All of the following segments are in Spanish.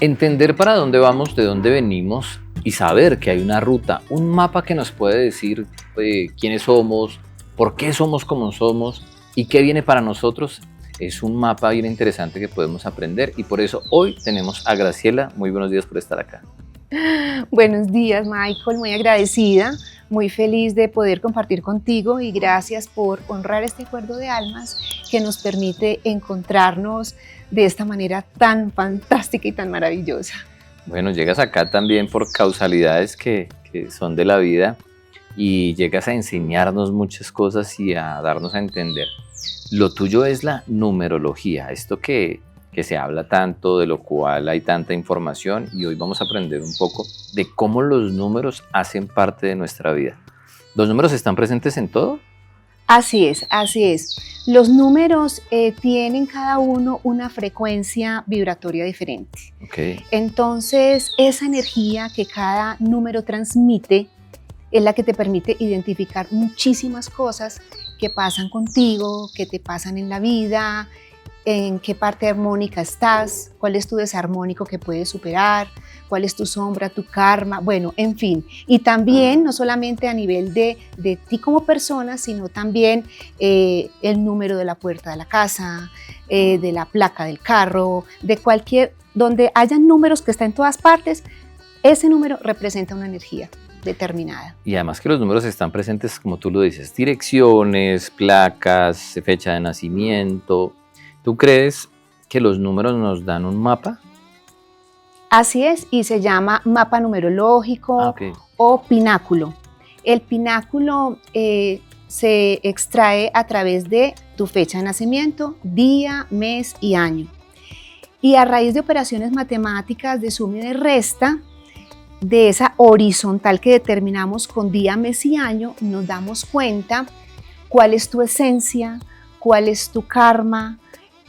Entender para dónde vamos, de dónde venimos y saber que hay una ruta, un mapa que nos puede decir quiénes somos, por qué somos como somos y qué viene para nosotros, es un mapa bien interesante que podemos aprender y por eso hoy tenemos a Graciela. Muy buenos días por estar acá. Buenos días, Michael, muy agradecida, muy feliz de poder compartir contigo y gracias por honrar este acuerdo de almas que nos permite encontrarnos de esta manera tan fantástica y tan maravillosa. Bueno, llegas acá también por causalidades que son de la vida y llegas a enseñarnos muchas cosas y a darnos a entender. Lo tuyo es la numerología, esto que se habla tanto, de lo cual hay tanta información y hoy vamos a aprender un poco de cómo los números hacen parte de nuestra vida. ¿Los números están presentes en todo? Así es, así es. Los números tienen cada uno una frecuencia vibratoria diferente. Okay. Entonces, esa energía que cada número transmite es la que te permite identificar muchísimas cosas que pasan contigo, que te pasan en la vida, en qué parte armónica estás, cuál es tu desarmónico que puedes superar, cuál es tu sombra, tu karma, bueno, en fin. Y también, no solamente a nivel de ti como persona, sino también el número de la puerta de la casa, de la placa del carro, de cualquier, donde hayan números que están en todas partes, ese número representa una energía determinada. Y además que los números están presentes, como tú lo dices, direcciones, placas, fecha de nacimiento. ¿Tú crees que los números nos dan un mapa? Así es, y se llama mapa numerológico Okay. o pináculo. El pináculo se extrae a través de tu fecha de nacimiento, día, mes y año. Y a raíz de operaciones matemáticas de suma y de resta, de esa horizontal que determinamos con día, mes y año, nos damos cuenta cuál es tu esencia, cuál es tu karma,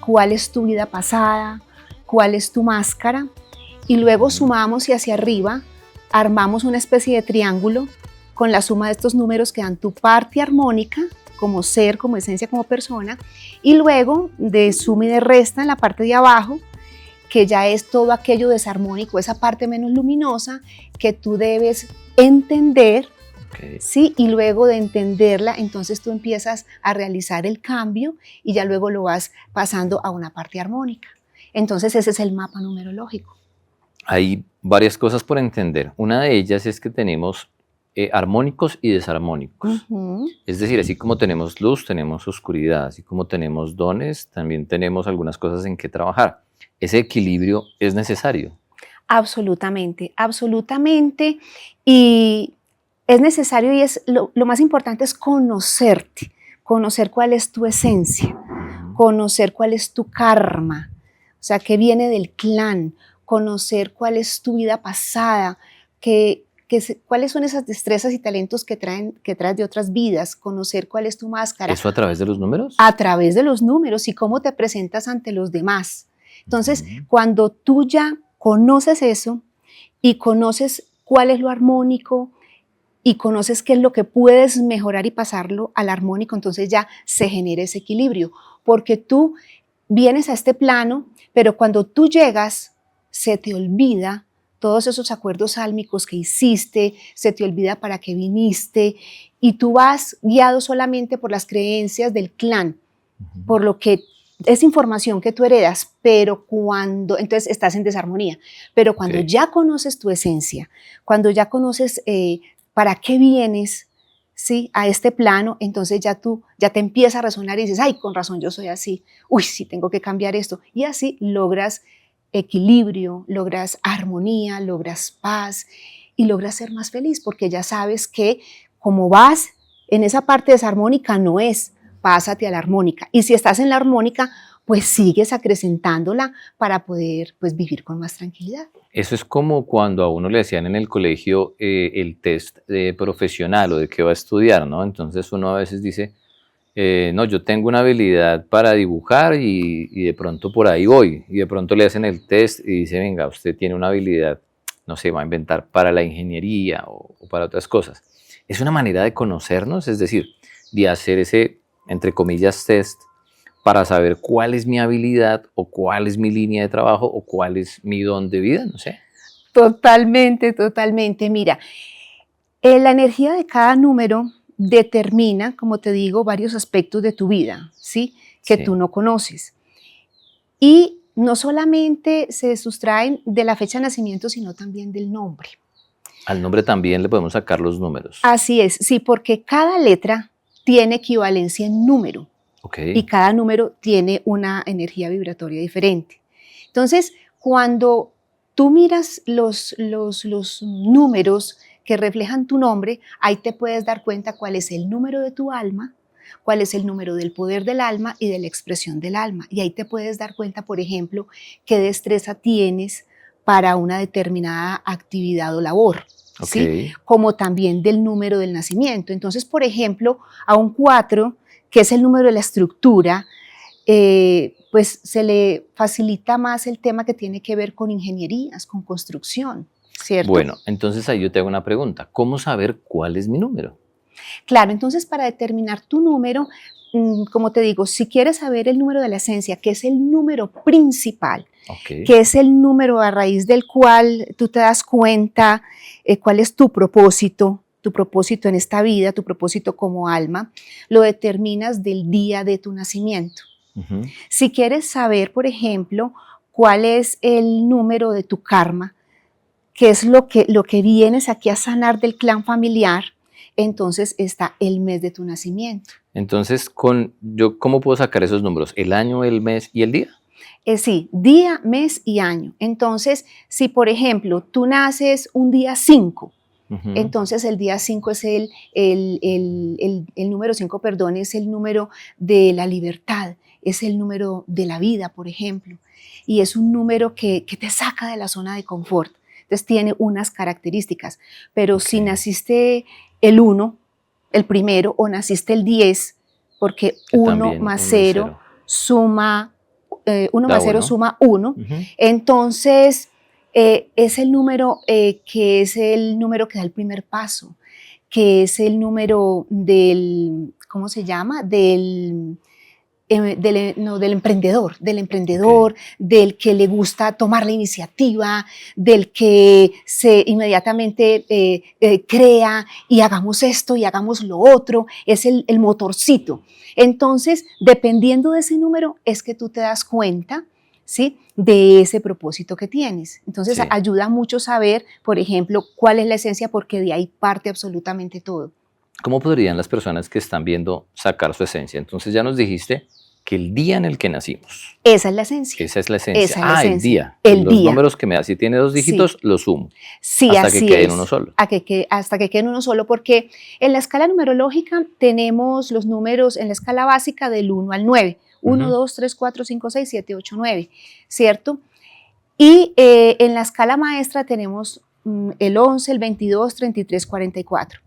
cuál es tu vida pasada, cuál es tu máscara, y luego sumamos y hacia arriba armamos una especie de triángulo con la suma de estos números que dan tu parte armónica como ser, como esencia, como persona, y luego de suma y de resta en la parte de abajo, que ya es todo aquello desarmónico, esa parte menos luminosa que tú debes entender. Okay. ¿Sí? Y luego de entenderla, entonces tú empiezas a realizar el cambio y ya luego lo vas pasando a una parte armónica. Entonces ese es el mapa numerológico. Hay varias cosas por entender. Una de ellas es que tenemos armónicos y desarmónicos. Es decir, así como tenemos luz, tenemos oscuridad. Así como tenemos dones, también tenemos algunas cosas en que trabajar. Ese equilibrio es necesario. Absolutamente, absolutamente. Y es necesario y es lo más importante es conocerte, conocer cuál es tu esencia, conocer cuál es tu karma, o sea, qué viene del clan, conocer cuál es tu vida pasada, cuáles son esas destrezas y talentos que traes de otras vidas, conocer cuál es tu máscara. ¿Eso a través de los números? A través de los números y cómo te presentas ante los demás. Entonces, cuando tú ya conoces eso y conoces cuál es lo armónico y conoces qué es lo que puedes mejorar y pasarlo al armónico, entonces ya se genera ese equilibrio, porque tú vienes a este plano, pero cuando tú llegas, se te olvida todos esos acuerdos álmicos que hiciste, se te olvida para qué viniste y tú vas guiado solamente por las creencias del clan, por lo que es información que tú heredas, pero entonces estás en desarmonía, pero cuando ya conoces tu esencia, cuando ya conoces para qué vienes, ¿sí? A este plano, entonces ya te empieza a resonar y dices, ay, con razón yo soy así, uy, sí tengo que cambiar esto, y así logras equilibrio, logras armonía, logras paz y logras ser más feliz, porque ya sabes que como vas en esa parte desarmónica no es, pásate a la armónica. Y si estás en la armónica, pues sigues acrecentándola para poder pues, vivir con más tranquilidad. Eso es como cuando a uno le hacían en el colegio el test profesional o de qué va a estudiar, ¿no? Entonces uno a veces dice, no, yo tengo una habilidad para dibujar y de pronto por ahí voy. Y de pronto le hacen el test y dice, venga, usted tiene una habilidad, no sé, va a inventar para la ingeniería o para otras cosas. Es una manera de conocernos, es decir, de hacer ese, entre comillas, test para saber cuál es mi habilidad o cuál es mi línea de trabajo o cuál es mi don de vida, no sé. Totalmente, totalmente. Mira, la energía de cada número determina, como te digo, varios aspectos de tu vida, ¿sí? Que Sí. tú no conoces. Y no solamente se sustraen de la fecha de nacimiento, sino también del nombre. Al nombre también le podemos sacar los números. Así es, sí, porque cada letra tiene equivalencia en número Ok. y cada número tiene una energía vibratoria diferente. Entonces, cuando tú miras los números que reflejan tu nombre, ahí te puedes dar cuenta cuál es el número de tu alma, cuál es el número del poder del alma y de la expresión del alma. Y ahí te puedes dar cuenta, por ejemplo, qué destreza tienes para una determinada actividad o labor, ¿sí? Ok. Como también del número del nacimiento. Entonces, por ejemplo, a un 4, que es el número de la estructura, pues se le facilita más el tema que tiene que ver con ingenierías, con construcción, ¿cierto? Bueno, entonces ahí yo te hago una pregunta. ¿Cómo saber cuál es mi número? Claro, entonces para determinar tu número, como te digo, si quieres saber el número de la esencia, que es el número principal, Ok. que es el número a raíz del cual tú te das cuenta cuál es tu propósito en esta vida, tu propósito como alma, lo determinas del día de tu nacimiento. Ujú. Si quieres saber, por ejemplo, cuál es el número de tu karma, que es lo que vienes aquí a sanar del clan familiar, entonces está el mes de tu nacimiento. Entonces, ¿cómo puedo sacar esos números? ¿El año, el mes y el día? Sí, día, mes y año. Entonces, si por ejemplo tú naces un día 5, Ujú. entonces el día 5 es el número 5, perdón, es el número de la libertad, es el número de la vida, por ejemplo, y es un número que te saca de la zona de confort. Entonces tiene unas características, pero Ok. si naciste el 1, el primero, o naciste el 10, porque Que 1 también más 1 y 0 0 suma, 1 da más 0 1. suma 1, Ujú. entonces es el número que es el número que da el primer paso, que es el número del, ¿cómo se llama? Del emprendedor, Ok. del que le gusta tomar la iniciativa, del que se inmediatamente crea y hagamos esto y hagamos lo otro, es el motorcito. Entonces, dependiendo de ese número, es que tú te das cuenta, ¿sí?, de ese propósito que tienes. Entonces, Sí. ayuda mucho saber, por ejemplo, cuál es la esencia, porque de ahí parte absolutamente todo. ¿Cómo podrían las personas que están viendo sacar su esencia? Entonces ya nos dijiste que el día en el que nacimos, Esa es la esencia. esa es la esencia. Esa es la Ah, el esencia. día. El Los día. números que me da, si tiene 2 Sí. dígitos, los sumo Sí, hasta que así quede en uno es, solo. hasta que quede en uno solo, porque en la escala numerológica tenemos los números en la escala básica del 1 al 9, 1, Ujú. 2, 3, 4, 5, 6, 7, 8, 9, ¿cierto? Y en la escala maestra tenemos el 11, el 22, 33, 44.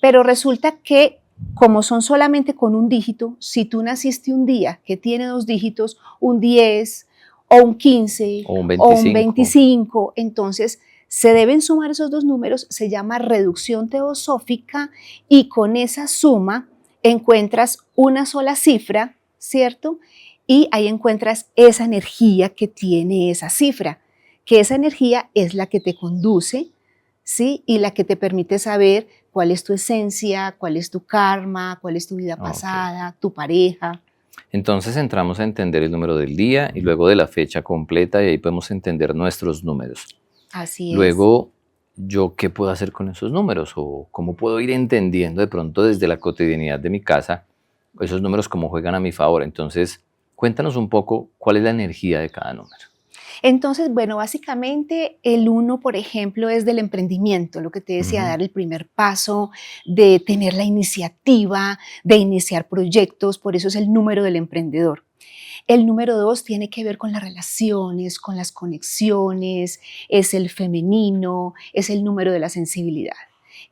Pero resulta que como son solamente con un dígito, si tú naciste un día que tiene 2 dígitos, un 10 o un 15 O un o un 25. 25, entonces se deben sumar esos dos números, se llama reducción teosófica, y con esa suma encuentras una sola cifra, ¿cierto? Y ahí encuentras esa energía que tiene esa cifra, que esa energía es la que te conduce, ¿sí? Y la que te permite saber cuál es tu esencia, cuál es tu karma, cuál es tu vida Ok. pasada, tu pareja. Entonces entramos a entender el número del día y luego de la fecha completa y ahí podemos entender nuestros números. Así es. Luego, ¿yo qué puedo hacer con esos números? ¿O cómo puedo ir entendiendo de pronto desde la cotidianidad de mi casa esos números cómo juegan a mi favor? Entonces, cuéntanos un poco cuál es la energía de cada número. Entonces, bueno, básicamente el 1, por ejemplo, es del emprendimiento, lo que te decía, Ujú. dar el primer paso, de tener la iniciativa, de iniciar proyectos, por eso es el número del emprendedor. El número 2 tiene que ver con las relaciones, con las conexiones, es el femenino, es el número de la sensibilidad.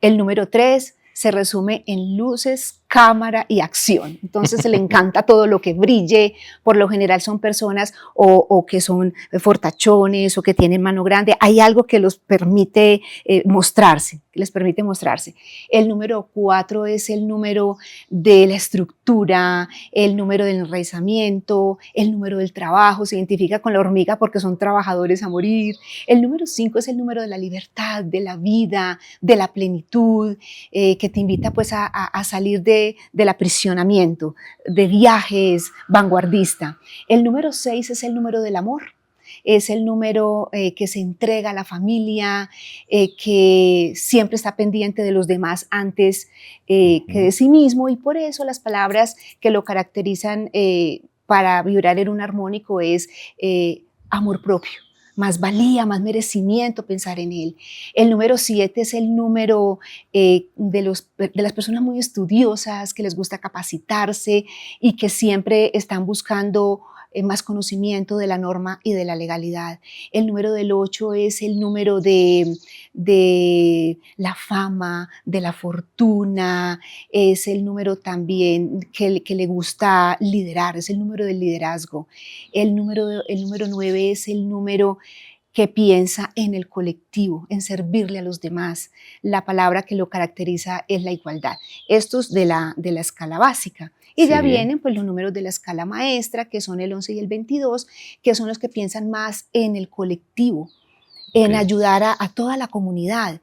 El número 3 se resume en luces, cámara y acción. Entonces le encanta todo lo que brille. Por lo general son personas o que son fortachones o que tienen mano grande. Hay algo que los permite mostrarse, que les permite mostrarse. El número 4 es el número de la estructura, el número del enraizamiento, el número del trabajo. Se identifica con la hormiga porque son trabajadores a morir. El número 5 es el número de la libertad, de la vida, de la plenitud, que te invita pues a salir del aprisionamiento, de viajes, vanguardista. El número 6 es el número del amor. Es el número que se entrega a la familia, que siempre está pendiente de los demás antes que de sí mismo, y por eso las palabras que lo caracterizan para vibrar en un armónico es amor propio, más valía, más merecimiento, pensar en él. El número 7 es el número de las personas muy estudiosas, que les gusta capacitarse y que siempre están buscando más conocimiento de la norma y de la legalidad. El número del 8 es el número de la fama, de la fortuna, es el número también que le gusta liderar, es el número del liderazgo. El número 9 es el número que piensa en el colectivo, en servirle a los demás. La palabra que lo caracteriza es la igualdad. Estos de la escala básica. Y ya vienen pues los números de la escala maestra, que son el 11 y el 22, que son los que piensan más en el colectivo, en ayudar a toda la comunidad.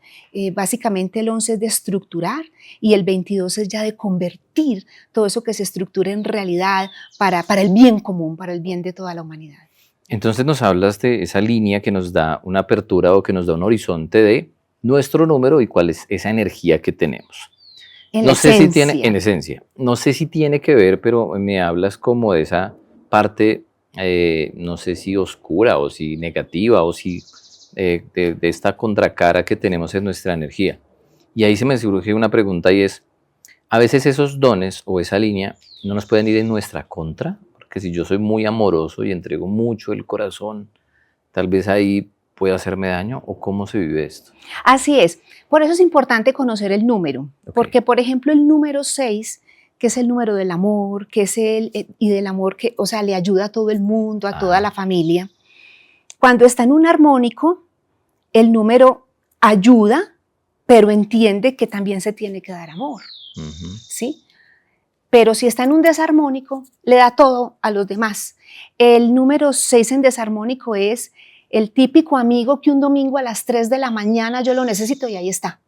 Básicamente el 11 es de estructurar y el 22 es ya de convertir todo eso que se estructura en realidad para el bien común, para el bien de toda la humanidad. Entonces nos hablas de esa línea que nos da una apertura o que nos da un horizonte de nuestro número y cuál es esa energía que tenemos. En esencia. En esencia. No sé si tiene que ver, pero me hablas como de esa parte, no sé si oscura o si negativa o si de esta contracara que tenemos en nuestra energía. Y ahí se me surge una pregunta y es, a veces esos dones o esa línea no nos pueden ir en nuestra contra, porque si yo soy muy amoroso y entrego mucho el corazón, tal vez ahí puede hacerme daño, ¿o cómo se vive esto? Así es. Por eso es importante conocer el número, porque por ejemplo el número 6, que es el número del amor, que es y del amor que, o sea, le ayuda a todo el mundo, a toda la familia. Cuando está en un armónico, el número ayuda, pero entiende que también se tiene que dar amor, ¿sí? Pero si está en un desarmónico, le da todo a los demás. El número 6 en desarmónico es el típico amigo que un domingo a las 3 de la mañana yo lo necesito y ahí está.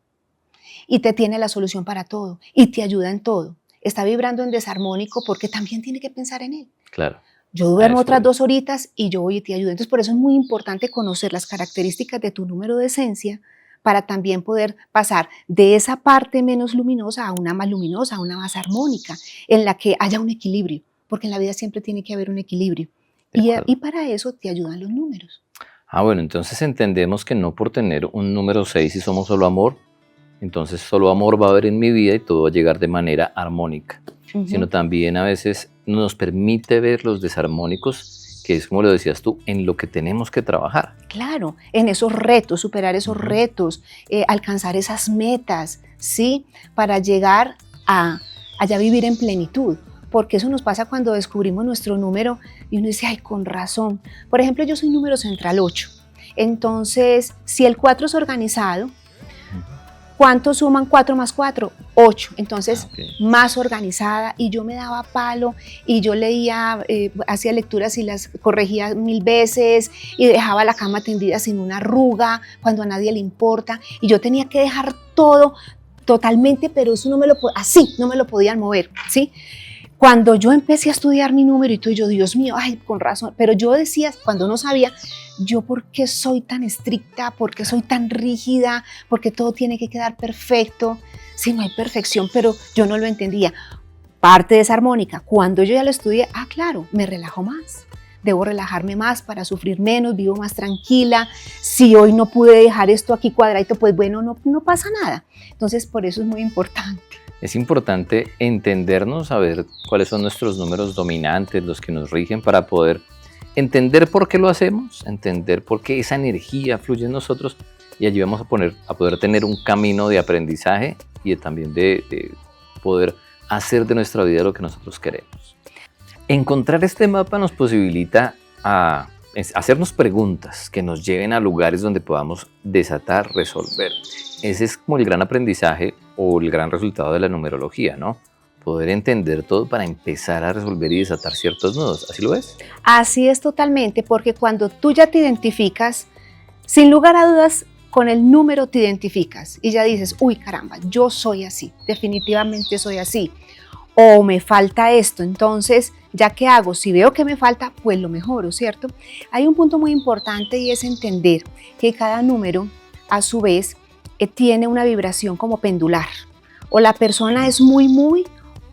Y te tiene la solución para todo y te ayuda en todo. Está vibrando en desarmónico porque también tiene que pensar en él. Claro. Yo duermo otras 2 horitas y yo voy y te ayudo. Entonces por eso es muy importante conocer las características de tu número de esencia para también poder pasar de esa parte menos luminosa a una más luminosa, a una más armónica, en la que haya un equilibrio, porque en la vida siempre tiene que haber un equilibrio. Y para eso te ayudan los números. Bueno, entonces entendemos que no por tener un número 6 y somos solo amor, entonces solo amor va a haber en mi vida y todo va a llegar de manera armónica, sino también a veces nos permite ver los desarmónicos, que es como lo decías tú, en lo que tenemos que trabajar. Claro, en esos retos, superar esos retos, alcanzar esas metas, ¿sí? Para llegar a ya vivir en plenitud. Porque eso nos pasa cuando descubrimos nuestro número y uno dice, ay, con razón. Por ejemplo, yo soy número central 8. Entonces, si el 4 es organizado, ¿cuánto suman 4 más 4? 8. Entonces, más organizada. Y yo me daba palo y yo leía, hacía lecturas y las corregía 1000 veces y dejaba la cama tendida sin una arruga cuando a nadie le importa. Y yo tenía que dejar todo totalmente, pero eso no me lo podían mover, ¿sí? Cuando yo empecé a estudiar mi número y todo, yo, Dios mío, ay, con razón, pero yo decía, cuando no sabía, yo por qué soy tan estricta, por qué soy tan rígida, porque todo tiene que quedar perfecto, sí, no hay perfección, pero yo no lo entendía. Parte desarmónica, cuando yo ya lo estudié, claro, me relajo más, debo relajarme más para sufrir menos, vivo más tranquila, si hoy no pude dejar esto aquí cuadradito, pues bueno, no pasa nada. Entonces, por eso es muy importante. Es importante entendernos, saber cuáles son nuestros números dominantes, los que nos rigen, para poder entender por qué lo hacemos, entender por qué esa energía fluye en nosotros, y allí vamos a poder tener un camino de aprendizaje y también de poder hacer de nuestra vida lo que nosotros queremos. Encontrar este mapa nos posibilita hacernos preguntas que nos lleven a lugares donde podamos desatar, resolver. Ese es como el gran aprendizaje o el gran resultado de la numerología, ¿no? Poder entender todo para empezar a resolver y desatar ciertos nudos. ¿Así lo ves? Así es totalmente, porque cuando tú ya te identificas, sin lugar a dudas, con el número te identificas y ya dices, uy, caramba, yo soy así, definitivamente soy así. O me falta esto, entonces, ¿ya qué hago? Si veo que me falta, pues lo mejoro, ¿cierto? Hay un punto muy importante y es entender que cada número, a su vez, tiene una vibración como pendular. O la persona es muy,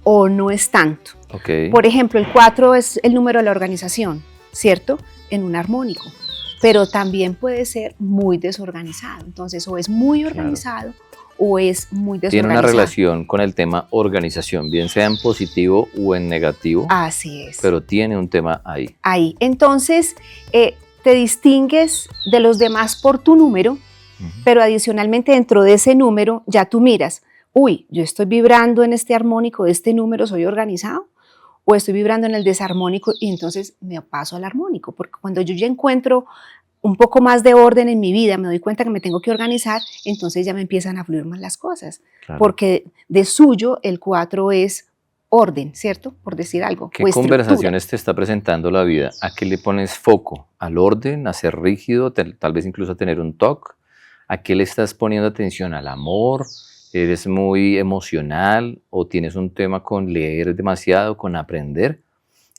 o no es tanto. Okay. Por ejemplo, el 4 es el número de la organización, ¿cierto? En un armónico. Pero también puede ser muy desorganizado. Entonces, o es muy organizado, o es muy desorganizado. Tiene una relación con el tema organización, bien sea en positivo o en negativo. Así es. Pero tiene un tema ahí. Ahí. Entonces, te distingues de los demás por tu número, pero adicionalmente dentro de ese número ya tú miras, uy, yo estoy vibrando en este armónico de este número, ¿soy organizado? O estoy vibrando en el desarmónico y entonces me paso al armónico, porque cuando yo ya encuentro un poco más de orden en mi vida, me doy cuenta que me tengo que organizar, entonces ya me empiezan a fluir más las cosas, porque de suyo el 4 es orden, ¿cierto? Por decir algo. ¿Qué conversaciones te está presentando la vida? ¿A qué le pones foco? ¿Al orden? ¿A ser rígido? ¿Tal vez incluso a tener un toque? ¿A qué le estás poniendo atención? ¿Al amor? ¿Eres muy emocional? ¿O tienes un tema con leer demasiado, con aprender?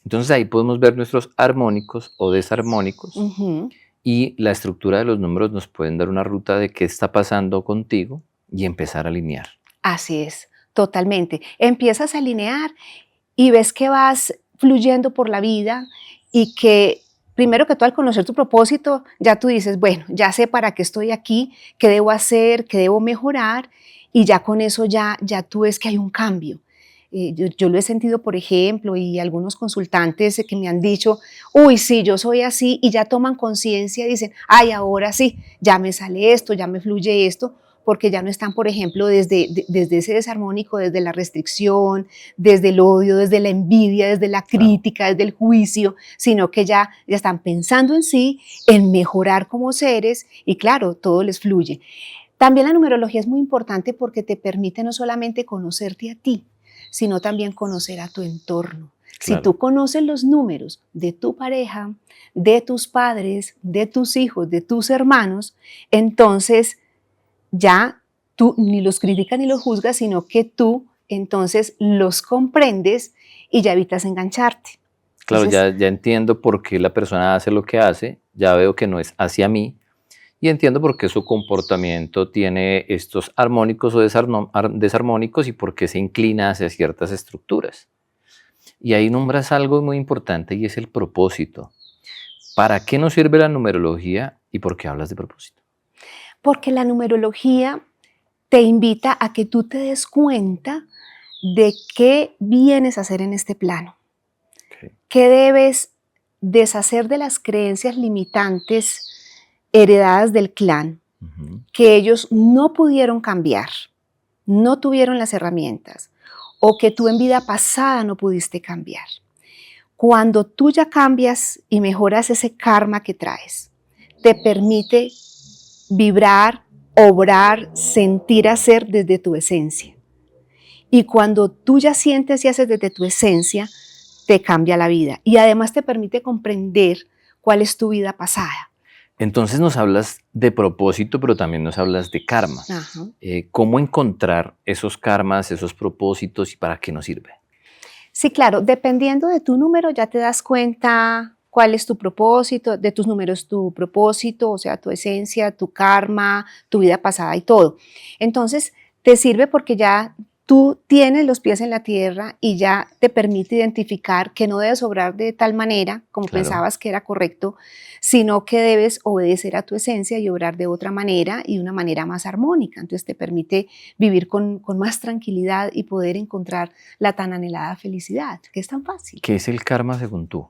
Entonces ahí podemos ver nuestros armónicos o desarmónicos. Y la estructura de los números nos pueden dar una ruta de qué está pasando contigo y empezar a alinear. Así es, totalmente. Empiezas a alinear y ves que vas fluyendo por la vida y que primero que todo al conocer tu propósito, ya tú dices, bueno, ya sé para qué estoy aquí, qué debo hacer, qué debo mejorar y ya con eso ya tú ves que hay un cambio. Yo lo he sentido, por ejemplo, y algunos consultantes que me han dicho, uy, sí, yo soy así, y ya toman conciencia y dicen, ay, ahora sí, ya me sale esto, ya me fluye esto, porque ya no están, por ejemplo, desde ese desarmónico, desde la restricción, desde el odio, desde la envidia, desde la crítica, desde el juicio, sino que ya están pensando en sí, en mejorar como seres, y claro, todo les fluye. También la numerología es muy importante porque te permite no solamente conocerte a ti, sino también conocer a tu entorno. Claro. Si tú conoces los números de tu pareja, de tus padres, de tus hijos, de tus hermanos, entonces ya tú ni los criticas ni los juzgas, sino que tú entonces los comprendes y ya evitas engancharte. Claro, entonces, ya entiendo por qué la persona hace lo que hace, ya veo que no es hacia mí, y entiendo por qué su comportamiento tiene estos armónicos o desarmónicos y por qué se inclina hacia ciertas estructuras. Y ahí nombras algo muy importante y es el propósito. ¿Para qué nos sirve la numerología y por qué hablas de propósito? Porque la numerología te invita a que tú te des cuenta de qué vienes a hacer en este plano. Okay. ¿Qué debes deshacer de las creencias limitantes heredadas del clan, que ellos no pudieron cambiar, no tuvieron las herramientas, o que tú en vida pasada no pudiste cambiar? Cuando tú ya cambias y mejoras ese karma que traes, te permite vibrar, obrar, sentir, hacer desde tu esencia. Y cuando tú ya sientes y haces desde tu esencia, te cambia la vida. Y además te permite comprender cuál es tu vida pasada. Entonces nos hablas de propósito, pero también nos hablas de karma. ¿Cómo encontrar esos karmas, esos propósitos y para qué nos sirve? Sí, claro, dependiendo de tu número ya te das cuenta cuál es tu propósito, de tus números tu propósito, o sea, tu esencia, tu karma, tu vida pasada y todo. Entonces, te sirve porque ya tú tienes los pies en la tierra y ya te permite identificar que no debes obrar de tal manera como pensabas que era correcto, sino que debes obedecer a tu esencia y obrar de otra manera y de una manera más armónica. Entonces te permite vivir con más tranquilidad y poder encontrar la tan anhelada felicidad, que es tan fácil. ¿Qué es el karma según tú?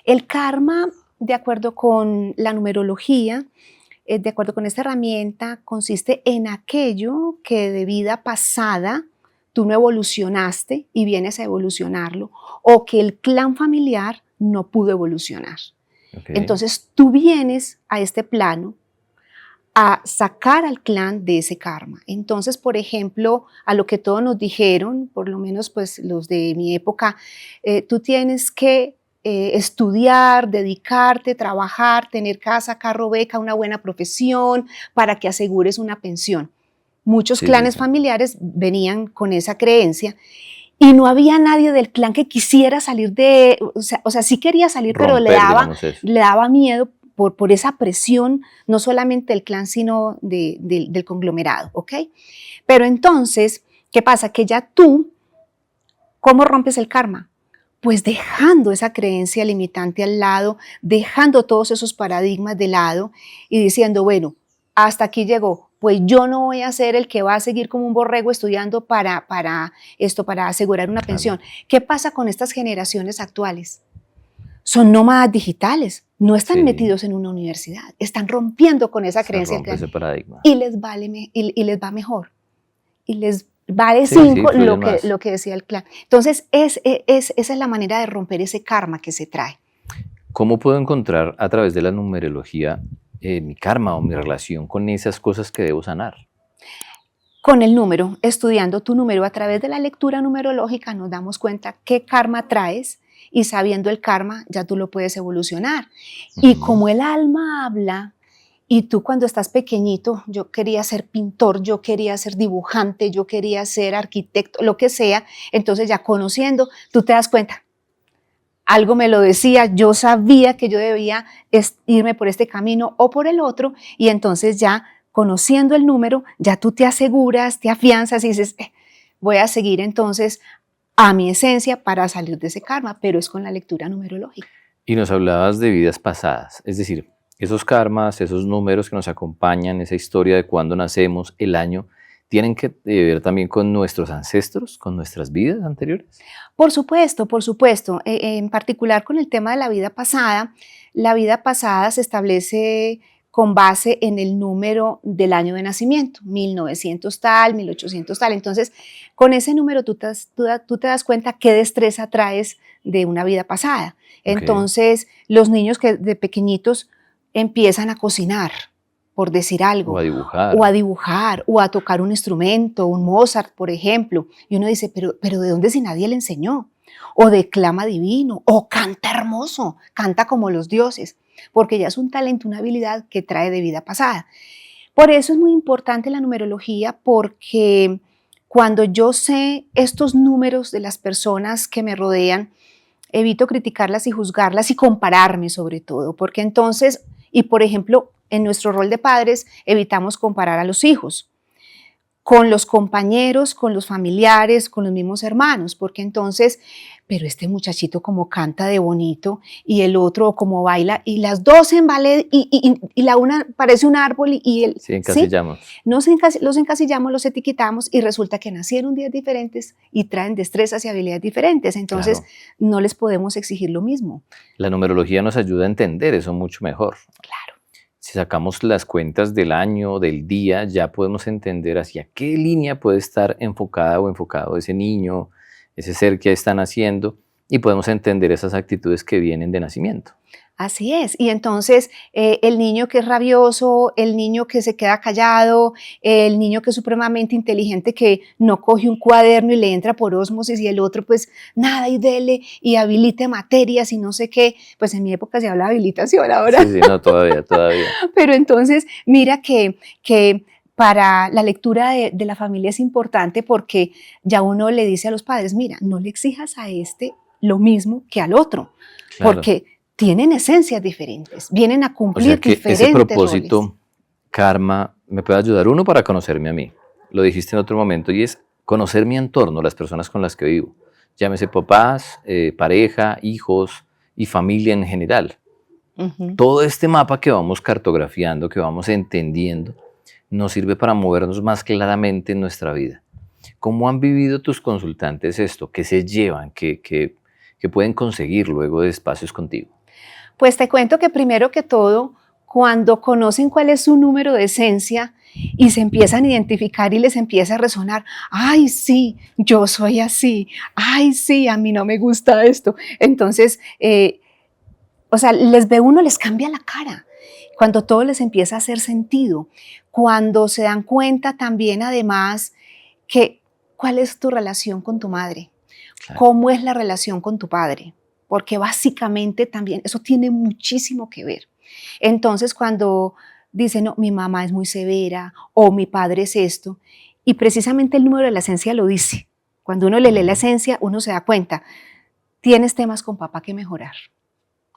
El karma, de acuerdo con la numerología, de acuerdo con esta herramienta, consiste en aquello que de vida pasada tú no evolucionaste y vienes a evolucionarlo, o que el clan familiar no pudo evolucionar. Okay. Entonces tú vienes a este plano a sacar al clan de ese karma. Entonces, por ejemplo, a lo que todos nos dijeron, por lo menos pues los de mi época, tú tienes que estudiar, dedicarte, trabajar, tener casa, carro, beca, una buena profesión para que asegures una pensión. Muchos clanes familiares venían con esa creencia y no había nadie del clan que quisiera salir de, o sea sí quería salir, romper, pero le daba miedo por esa presión, no solamente del clan, sino del conglomerado, ¿ok? Pero entonces, ¿qué pasa? Que ya tú, ¿cómo rompes el karma? Pues dejando esa creencia limitante al lado, dejando todos esos paradigmas de lado y diciendo, bueno, hasta aquí llegó, pues yo no voy a ser el que va a seguir como un borrego estudiando para asegurar una pensión. ¿Qué pasa con estas generaciones actuales? Son nómadas digitales, no están metidos en una universidad, están rompiendo con esa creencia ese paradigma. y les va mejor, y les vale 5 lo que decía el clan. Entonces esa es la manera de romper ese karma que se trae. ¿Cómo puedo encontrar a través de la numerología mi karma o mi relación con esas cosas que debo sanar? Con el número, estudiando tu número a través de la lectura numerológica nos damos cuenta qué karma traes y sabiendo el karma ya tú lo puedes evolucionar. Y como el alma habla, y tú cuando estás pequeñito, yo quería ser pintor, yo quería ser dibujante, yo quería ser arquitecto, lo que sea, entonces ya conociendo, tú te das cuenta. Algo me lo decía, yo sabía que yo debía irme por este camino o por el otro, y entonces ya conociendo el número, ya tú te aseguras, te afianzas y dices, voy a seguir entonces a mi esencia para salir de ese karma, pero es con la lectura numerológica. Y nos hablabas de vidas pasadas, es decir, esos karmas, esos números que nos acompañan, esa historia de cuándo nacemos, el año, ¿tienen que ver también con nuestros ancestros, con nuestras vidas anteriores? Por supuesto, por supuesto. En particular con el tema de la vida pasada se establece con base en el número del año de nacimiento, 1900 tal, 1800 tal. Entonces, con ese número tú te das cuenta qué destreza traes de una vida pasada. Entonces, los niños que de pequeñitos empiezan a cocinar, por decir algo, o a dibujar, o a tocar un instrumento, un Mozart, por ejemplo. Y uno dice, pero ¿de dónde si nadie le enseñó? O declama divino, o canta hermoso, canta como los dioses, porque ya es un talento, una habilidad que trae de vida pasada. Por eso es muy importante la numerología, porque cuando yo sé estos números de las personas que me rodean, evito criticarlas y juzgarlas y compararme sobre todo, porque entonces, y por ejemplo, en nuestro rol de padres evitamos comparar a los hijos con los compañeros, con los familiares, con los mismos hermanos, porque entonces, pero este muchachito como canta de bonito y el otro como baila y las dos en ballet y la una parece un árbol y el... Sí, encasillamos. ¿sí? Los encasillamos, los etiquetamos y resulta que nacieron días diferentes y traen destrezas y habilidades diferentes, entonces no les podemos exigir lo mismo. La numerología nos ayuda a entender eso mucho mejor. Claro. Si sacamos las cuentas del año, del día, ya podemos entender hacia qué línea puede estar enfocada o enfocado ese niño, ese ser que están haciendo, y podemos entender esas actitudes que vienen de nacimiento. Así es, y entonces el niño que es rabioso, el niño que se queda callado, el niño que es supremamente inteligente que no coge un cuaderno y le entra por ósmosis y el otro pues nada y dele y habilite materias y no sé qué, pues en mi época se habla de habilitación ahora. Sí, no, todavía. Pero entonces mira que para la lectura de la familia es importante porque ya uno le dice a los padres, mira, no le exijas a este lo mismo que al otro, porque tienen esencias diferentes, vienen a cumplir diferentes ese propósito, roles. karma, me puede ayudar uno para conocerme a mí. Lo dijiste en otro momento y es conocer mi entorno, las personas con las que vivo. Llámese papás, pareja, hijos y familia en general. Todo este mapa que vamos cartografiando, que vamos entendiendo, nos sirve para movernos más claramente en nuestra vida. ¿Cómo han vivido tus consultantes esto? ¿Qué se llevan? ¿Qué pueden conseguir luego de espacios contigo? Pues te cuento que primero que todo, cuando conocen cuál es su número de esencia y se empiezan a identificar y les empieza a resonar, ay sí, yo soy así, ay sí, a mí no me gusta esto. Entonces, o sea, les ve uno, les cambia la cara. Cuando todo les empieza a hacer sentido, cuando se dan cuenta también además que cuál es tu relación con tu madre, claro, cómo es la relación con tu padre, porque básicamente también eso tiene muchísimo que ver. Entonces cuando dicen, no, mi mamá es muy severa o mi padre es esto, y precisamente el número de la esencia lo dice. Cuando uno le lee la esencia, uno se da cuenta, tienes temas con papá que mejorar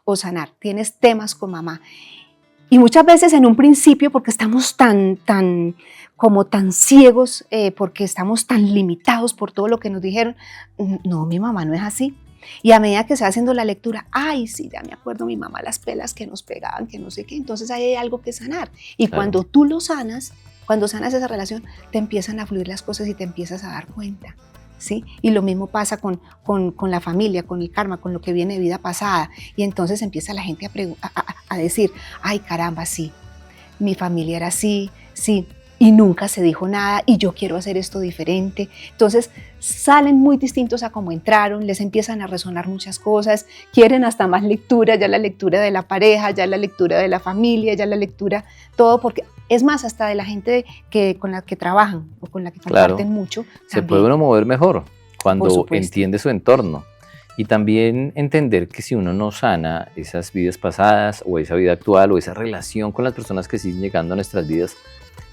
o sanar, tienes temas con mamá. Y muchas veces en un principio, porque estamos tan ciegos, porque estamos tan limitados por todo lo que nos dijeron, no, mi mamá no es así. Y a medida que se va haciendo la lectura, ay, sí, ya me acuerdo mi mamá, las pelas que nos pegaban, que no sé qué, entonces ahí hay algo que sanar. Y claro, cuando tú lo sanas, cuando sanas esa relación, te empiezan a fluir las cosas y te empiezas a dar cuenta. ¿Sí? Y lo mismo pasa con la familia, con el karma, con lo que viene de vida pasada. Y entonces empieza la gente a decir, ay caramba, sí, mi familia era así, sí, y nunca se dijo nada y yo quiero hacer esto diferente. Entonces salen muy distintos a como entraron, les empiezan a resonar muchas cosas, quieren hasta más lectura, ya la lectura de la pareja, ya la lectura de la familia, ya la lectura, todo, porque es más, hasta de la gente con la que trabajan o con la que comparten, claro, mucho. Se puede uno mover mejor cuando entiende su entorno. Y también entender que si uno no sana esas vidas pasadas o esa vida actual o esa relación con las personas que siguen llegando a nuestras vidas,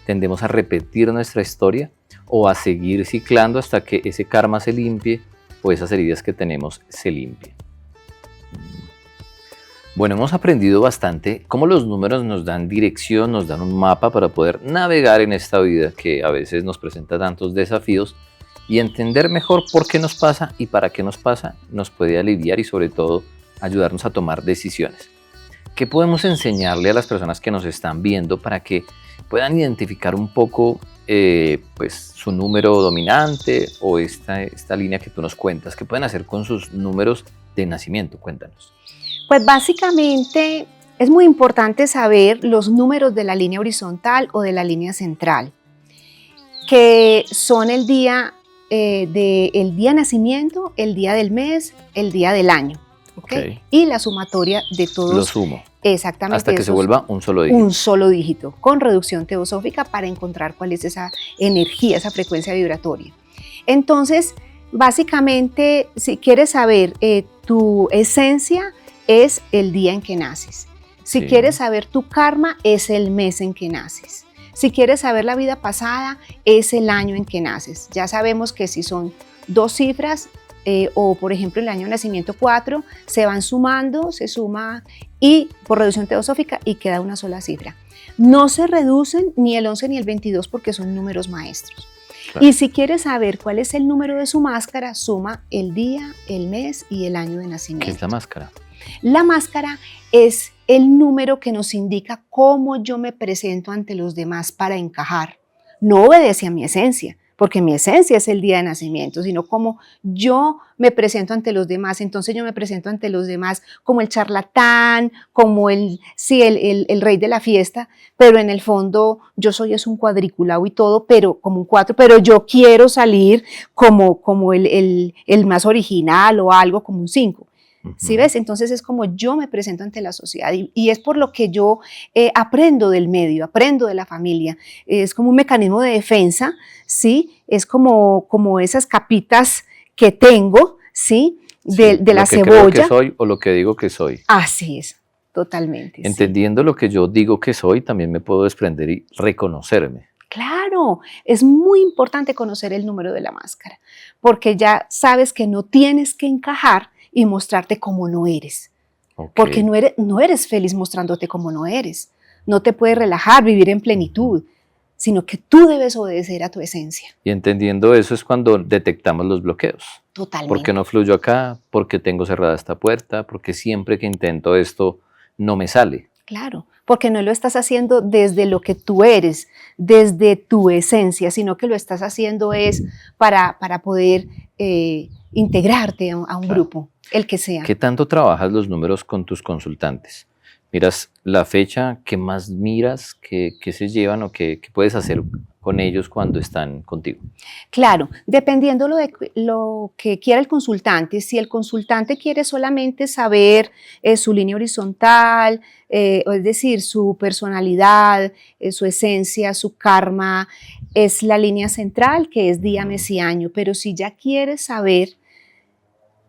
tendemos a repetir nuestra historia o a seguir ciclando hasta que ese karma se limpie o esas heridas que tenemos se limpien. Bueno, hemos aprendido bastante cómo los números nos dan dirección, nos dan un mapa para poder navegar en esta vida que a veces nos presenta tantos desafíos, y entender mejor por qué nos pasa y para qué nos pasa nos puede aliviar y sobre todo ayudarnos a tomar decisiones. ¿Qué podemos enseñarle a las personas que nos están viendo para que puedan identificar un poco pues, su número dominante o esta línea que tú nos cuentas? ¿Qué pueden hacer con sus números de nacimiento? Cuéntanos. Pues básicamente es muy importante saber los números de la línea horizontal o de la línea central, que son el día de nacimiento, el día del mes, el día del año. ¿Okay? Y la sumatoria de todos. Lo sumo. Exactamente. Hasta que se vuelva un solo dígito. Un solo dígito, con reducción teosófica para encontrar cuál es esa energía, esa frecuencia vibratoria. Entonces, básicamente, si quieres saber tu esencia, es el día en que naces. Si quieres saber tu karma, es el mes en que naces. Si quieres saber la vida pasada, es el año en que naces. Ya sabemos que si son 2 cifras, o por ejemplo el año de nacimiento 4, se van sumando, se suma y por reducción teosófica y queda una sola cifra. No se reducen ni el 11 ni el 22 porque son números maestros. Claro. Y si quieres saber cuál es el número de su máscara, suma el día, el mes y el año de nacimiento. ¿Qué es la máscara? La máscara es el número que nos indica cómo yo me presento ante los demás para encajar. No obedece a mi esencia, porque mi esencia es el día de nacimiento, sino cómo yo me presento ante los demás. Entonces yo me presento ante los demás como el charlatán, como el rey de la fiesta, pero en el fondo yo soy un cuadriculado y todo, pero como un 4, pero yo quiero salir como el más original o algo como un 5. ¿Sí ves? Entonces es como yo me presento ante la sociedad y es por lo que yo aprendo del medio, aprendo de la familia. Es como un mecanismo de defensa, ¿sí? Es como esas capitas que tengo, ¿sí? De la cebolla. Lo que creo que soy o lo que digo que soy. Así es, totalmente. Entendiendo lo que yo digo que soy, también me puedo desprender y reconocerme. Claro, es muy importante conocer el número de la máscara, porque ya sabes que no tienes que encajar y mostrarte como no eres, porque no eres feliz mostrándote como no eres, no te puedes relajar, vivir en plenitud, sino que tú debes obedecer a tu esencia. Y entendiendo eso es cuando detectamos los bloqueos. Totalmente. ¿Por qué no fluyo acá? ¿Por qué tengo cerrada esta puerta? ¿Por qué siempre que intento esto no me sale? Claro, porque no lo estás haciendo desde lo que tú eres, desde tu esencia, sino que lo estás haciendo es para poder integrarte a un grupo, el que sea. ¿Qué tanto trabajas los números con tus consultantes? miras la fecha, ¿qué más miras? ¿Qué se llevan o qué puedes hacer con ellos cuando están contigo? Claro, dependiendo lo que quiera el consultante, si el consultante quiere solamente saber su línea horizontal, es decir, su personalidad, su esencia, su karma, es la línea central que es día, mes y año, pero si ya quiere saber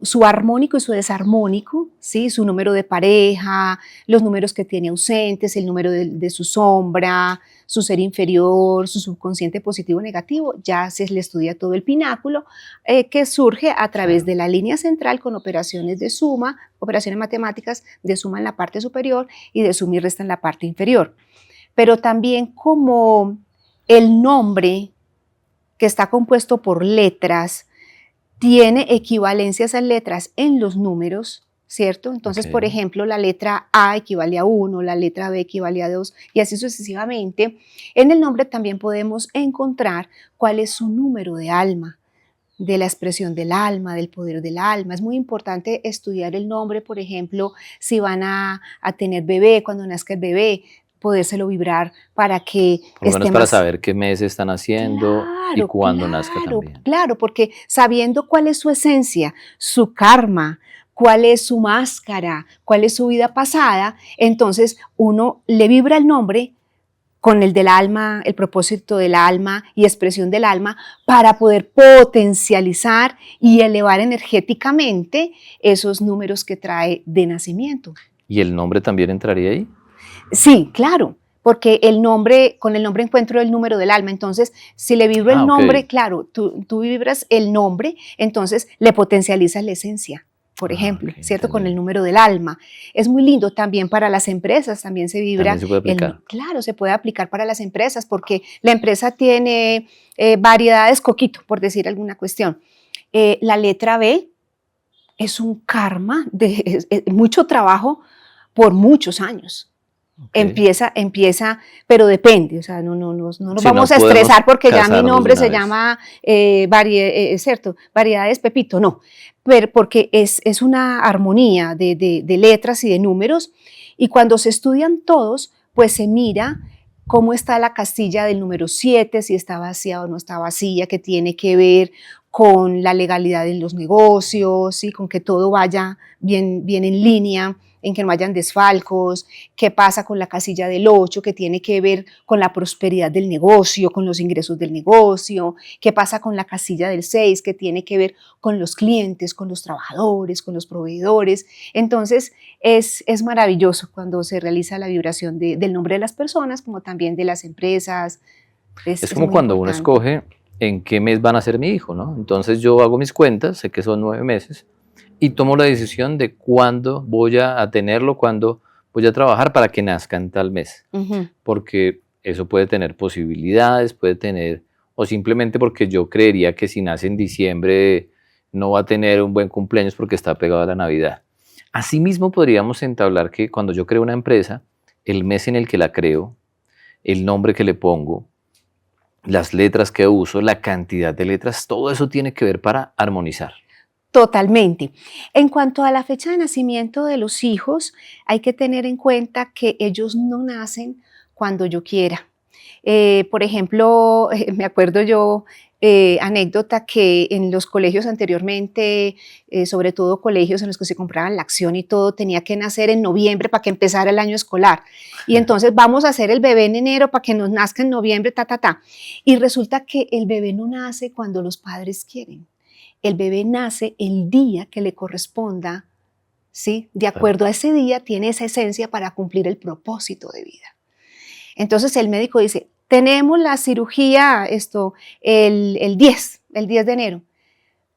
su armónico y su desarmónico, ¿sí? Su número de pareja, los números que tiene ausentes, el número de su sombra, su ser inferior, su subconsciente positivo o negativo, ya se le estudia todo el pináculo que surge a través de la línea central con operaciones de suma, operaciones matemáticas de suma en la parte superior y de suma y resta en la parte inferior. Pero también como el nombre que está compuesto por letras, tiene equivalencias a letras en los números, ¿cierto? Entonces, por ejemplo, la letra A equivale a 1, la letra B equivale a 2 y así sucesivamente. En el nombre también podemos encontrar cuál es su número de alma, de la expresión del alma, del poder del alma. Es muy importante estudiar el nombre, por ejemplo, si van a tener bebé, cuando nazca el bebé, podérselo vibrar para que Por lo menos esté para más. saber qué mes están haciendo y Claro, cuándo nazca claro, también. claro, porque sabiendo cuál es su esencia, su karma, cuál es su máscara, cuál es su vida pasada, entonces uno le vibra el nombre con el del alma, el propósito del alma y expresión del alma para poder potencializar y elevar energéticamente esos números que trae de nacimiento. ¿Y el nombre también entraría ahí? Sí, claro, porque con el nombre encuentro el número del alma, entonces si le vibro el Ok. nombre, claro, tú vibras el nombre, entonces le potencializas la esencia, por ejemplo, Ok, ¿cierto? Con el entendí. número del alma. Es muy lindo también para las empresas, también se vibra También se puede aplicar. claro, se puede aplicar para las empresas porque la empresa tiene variedades coquito, por decir alguna cuestión. La letra B es un karma de mucho trabajo por muchos años. Ok. Empieza, pero depende, o sea, no nos Si vamos no a podemos estresar porque ya mi casarnos de nombre una se vez. llama ¿cierto? Variedades Pepito, no, pero porque es una armonía de letras y de números, y cuando se estudian todos, pues se mira cómo está la castilla del número 7, si está vacía o no está vacía, que tiene que ver con la legalidad en los negocios, ¿sí? Con que todo vaya bien en línea, en que no hayan desfalcos, qué pasa con la casilla del 8, que tiene que ver con la prosperidad del negocio, con los ingresos del negocio, qué pasa con la casilla del 6, que tiene que ver con los clientes, con los trabajadores, con los proveedores. Entonces, es maravilloso cuando se realiza la vibración del nombre de las personas, como también de las empresas. Es Es como muy cuando uno importante. escoge en qué mes van a ser mi hijo, ¿no? Entonces yo hago mis cuentas, sé que son 9 meses, y tomo la decisión de cuándo voy a tenerlo, cuándo voy a trabajar para que nazca en tal mes. Ujú. Porque eso puede tener posibilidades, puede tener, o simplemente porque yo creería que si nace en diciembre no va a tener un buen cumpleaños porque está pegado a la Navidad. Asimismo podríamos entablar que cuando yo creo una empresa, el mes en el que la creo, el nombre que le pongo, las letras que uso, la cantidad de letras, todo eso tiene que ver para armonizar. Totalmente. En cuanto a la fecha de nacimiento de los hijos, hay que tener en cuenta que ellos no nacen cuando yo quiera. Por ejemplo, me acuerdo yo, anécdota que en los colegios anteriormente, sobre todo colegios en los que se compraban la acción y todo, tenía que nacer en noviembre para que empezara el año escolar. Y entonces vamos a hacer el bebé en enero para que nos nazca en noviembre, ta, ta, ta. Y resulta que el bebé no nace cuando los padres quieren. El bebé nace el día que le corresponda, ¿sí? De Claro. acuerdo a ese día, tiene esa esencia para cumplir el propósito de vida. Entonces el médico dice, tenemos la cirugía el 10 de enero.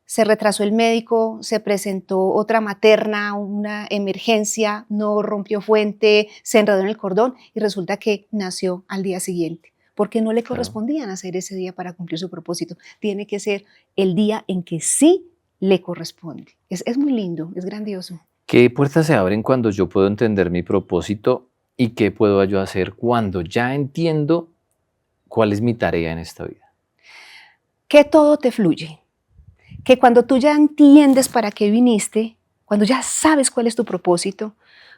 Se retrasó el médico, se presentó otra materna, una emergencia, no rompió fuente, se enredó en el cordón y resulta que nació al día siguiente, porque no le Claro. correspondía nacer ese día para cumplir su propósito. Tiene que ser el día en que sí le corresponde. Es muy lindo, es grandioso. ¿Qué puertas se abren cuando yo puedo entender mi propósito y qué puedo yo hacer cuando ya entiendo cuál es mi tarea en esta vida? Que todo te fluye, que cuando tú ya entiendes para qué viniste, cuando ya sabes cuál es tu propósito,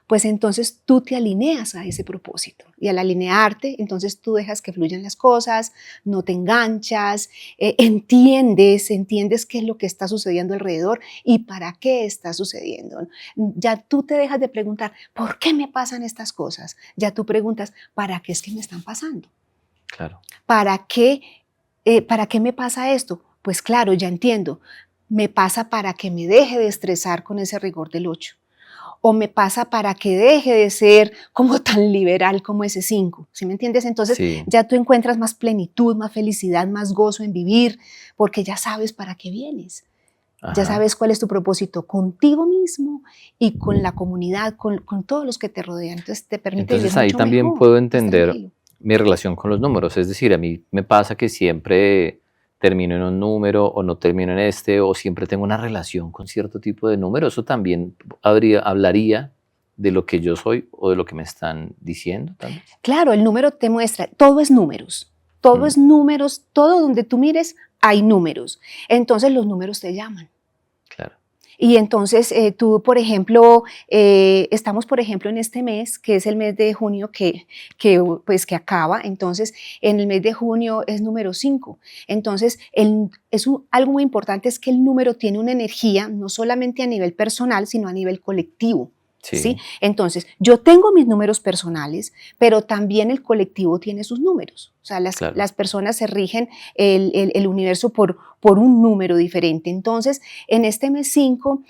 pues entonces tú te alineas a ese propósito. Y al alinearte, entonces tú dejas que fluyan las cosas, no te enganchas, entiendes qué es lo que está sucediendo alrededor y para qué está sucediendo. Ya tú te dejas de preguntar, ¿por qué me pasan estas cosas? Ya tú preguntas, ¿para qué es que me están pasando? Claro. ¿Para qué me pasa esto? Pues claro, ya entiendo. Me pasa para que me deje de estresar con ese rigor del 8. O me pasa para que deje de ser como tan liberal como ese 5. ¿Sí me entiendes? Entonces Sí. ya tú encuentras más plenitud, más felicidad, más gozo en vivir, porque ya sabes para qué vienes. Ya sabes cuál es tu propósito contigo mismo y con la comunidad, con todos los que te rodean. Entonces te permite vivir Entonces ahí mucho también mejor, puedo más entender tranquilo. mi relación con los números. Es decir, a mí me pasa que siempre termino en un número o no termino en este, o siempre tengo una relación con cierto tipo de número. Eso también hablaría de lo que yo soy o de lo que me están diciendo, tal vez. Claro, el número te muestra, todo es números, todo donde tú mires hay números. Entonces los números te llaman. Claro. Y entonces tú, por ejemplo, estamos, por ejemplo, en este mes, que es el mes de junio que acaba. Entonces, en el mes de junio es número 5. Entonces, algo muy importante es que el número tiene una energía, no solamente a nivel personal, sino a nivel colectivo. Sí. ¿Sí? Entonces, yo tengo mis números personales, pero también el colectivo tiene sus números. O sea, las personas se rigen el universo por un número diferente. Entonces, en este mes 5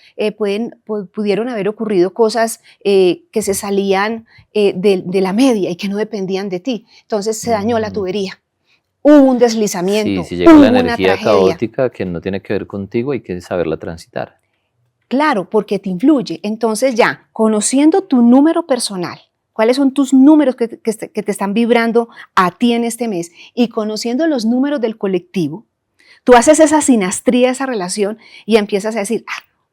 pudieron haber ocurrido cosas que se salían de la media y que no dependían de ti. Entonces, se dañó la tubería. Hubo un deslizamiento, Sí, si llega hubo la una energía tragedia. caótica que no tiene que ver contigo, hay que saberla transitar. Claro, porque te influye. Entonces ya, conociendo tu número personal, cuáles son tus números que te están vibrando a ti en este mes y conociendo los números del colectivo, tú haces esa sinastría, esa relación y empiezas a decir,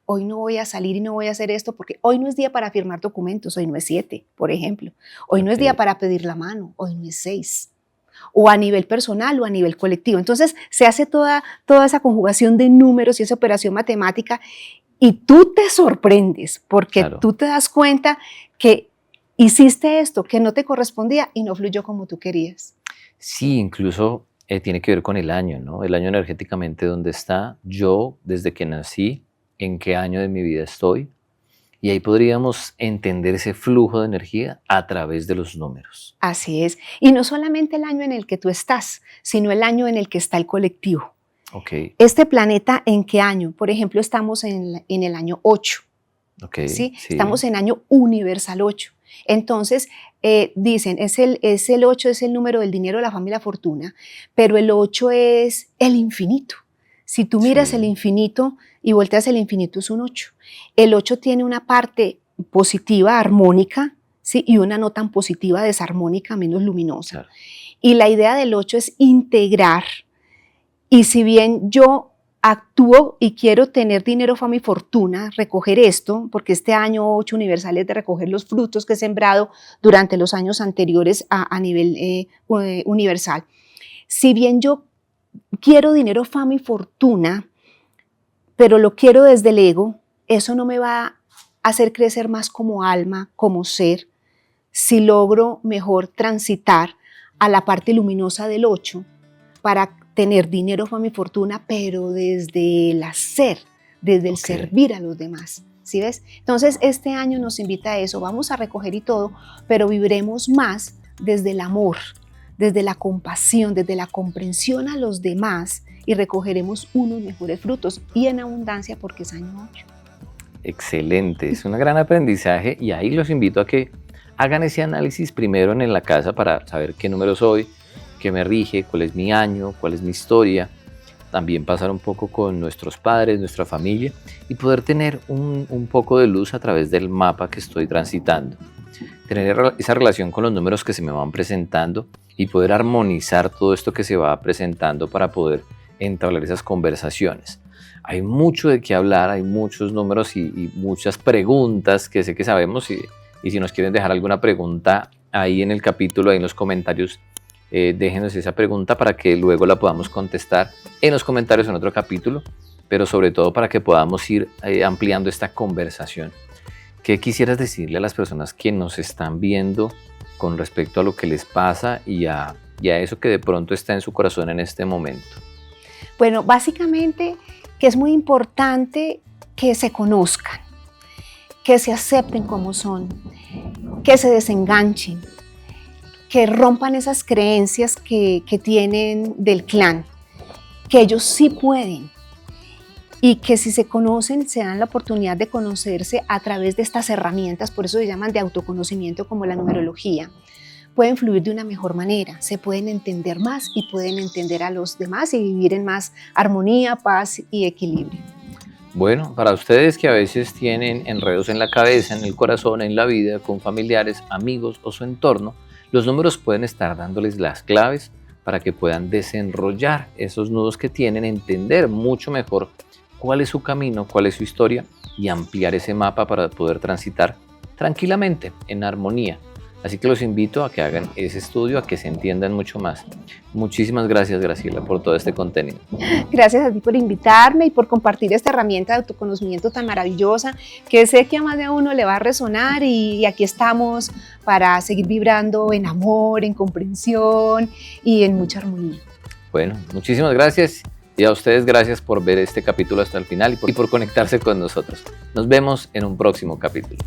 hoy no voy a salir y no voy a hacer esto porque hoy no es día para firmar documentos, hoy no es 7, por ejemplo. Hoy no es día para pedir la mano, hoy no es 6. O a nivel personal o a nivel colectivo. Entonces se hace toda esa conjugación de números y esa operación matemática. Y tú te sorprendes porque tú te das cuenta que hiciste esto que no te correspondía y no fluyó como tú querías. Sí, incluso tiene que ver con el año, ¿no? El año energéticamente donde está, yo desde que nací, en qué año de mi vida estoy. Y ahí podríamos entender ese flujo de energía a través de los números. Así es. Y no solamente el año en el que tú estás, sino el año en el que está el colectivo. Okay. Este planeta, ¿en qué año? Por ejemplo, estamos en el año 8. Okay, ¿sí? sí. Estamos en año universal 8. Entonces, dicen, es el 8 es el número del dinero, de la fama y la fortuna, pero el 8 es el infinito. Si tú miras el infinito y volteas el infinito, es un 8. El 8 tiene una parte positiva, armónica, ¿sí? Y una no tan positiva, desarmónica, menos luminosa. Claro. Y la idea del 8 es integrar. Y si bien yo actúo y quiero tener dinero, fama y fortuna, recoger esto, porque este año 8 universal es de recoger los frutos que he sembrado durante los años anteriores a nivel universal. Si bien yo quiero dinero, fama y fortuna, pero lo quiero desde el ego, eso no me va a hacer crecer más como alma, como ser, si logro mejor transitar a la parte luminosa del 8 para tener dinero, fama y fortuna, pero desde el hacer, desde el servir a los demás. ¿Sí ves? Entonces, este año nos invita a eso. Vamos a recoger y todo, pero viviremos más desde el amor, desde la compasión, desde la comprensión a los demás y recogeremos unos mejores frutos y en abundancia porque es año 8. Excelente, es un gran aprendizaje y ahí los invito a que hagan ese análisis primero en la casa para saber qué número soy, qué me rige, cuál es mi año, cuál es mi historia, también pasar un poco con nuestros padres, nuestra familia y poder tener un poco de luz a través del mapa que estoy transitando. Tener esa relación con los números que se me van presentando y poder armonizar todo esto que se va presentando para poder entablar esas conversaciones. Hay mucho de qué hablar, hay muchos números y muchas preguntas que sé que sabemos y si nos quieren dejar alguna pregunta ahí en el capítulo, ahí en los comentarios, déjenos esa pregunta para que luego la podamos contestar en los comentarios en otro capítulo, pero sobre todo para que podamos ir ampliando esta conversación. ¿qué quisieras decirle a las personas que nos están viendo con respecto a lo que les pasa y a eso que de pronto está en su corazón en este momento? Bueno, básicamente que es muy importante que se conozcan, que se acepten como son, que se desenganchen, que rompan esas creencias que tienen del clan, que ellos sí pueden y que si se conocen, se dan la oportunidad de conocerse a través de estas herramientas, por eso se llaman de autoconocimiento como la numerología. Pueden fluir de una mejor manera, se pueden entender más y pueden entender a los demás y vivir en más armonía, paz y equilibrio. Bueno, para ustedes que a veces tienen enredos en la cabeza, en el corazón, en la vida, con familiares, amigos o su entorno, los números pueden estar dándoles las claves para que puedan desenrollar esos nudos que tienen, entender mucho mejor cuál es su camino, cuál es su historia y ampliar ese mapa para poder transitar tranquilamente, en armonía. Así que los invito a que hagan ese estudio, a que se entiendan mucho más. Muchísimas gracias, Graciela, por todo este contenido. Gracias a ti por invitarme y por compartir esta herramienta de autoconocimiento tan maravillosa que sé que a más de uno le va a resonar y aquí estamos para seguir vibrando en amor, en comprensión y en mucha armonía. Bueno, muchísimas gracias y a ustedes gracias por ver este capítulo hasta el final y por conectarse con nosotros. Nos vemos en un próximo capítulo.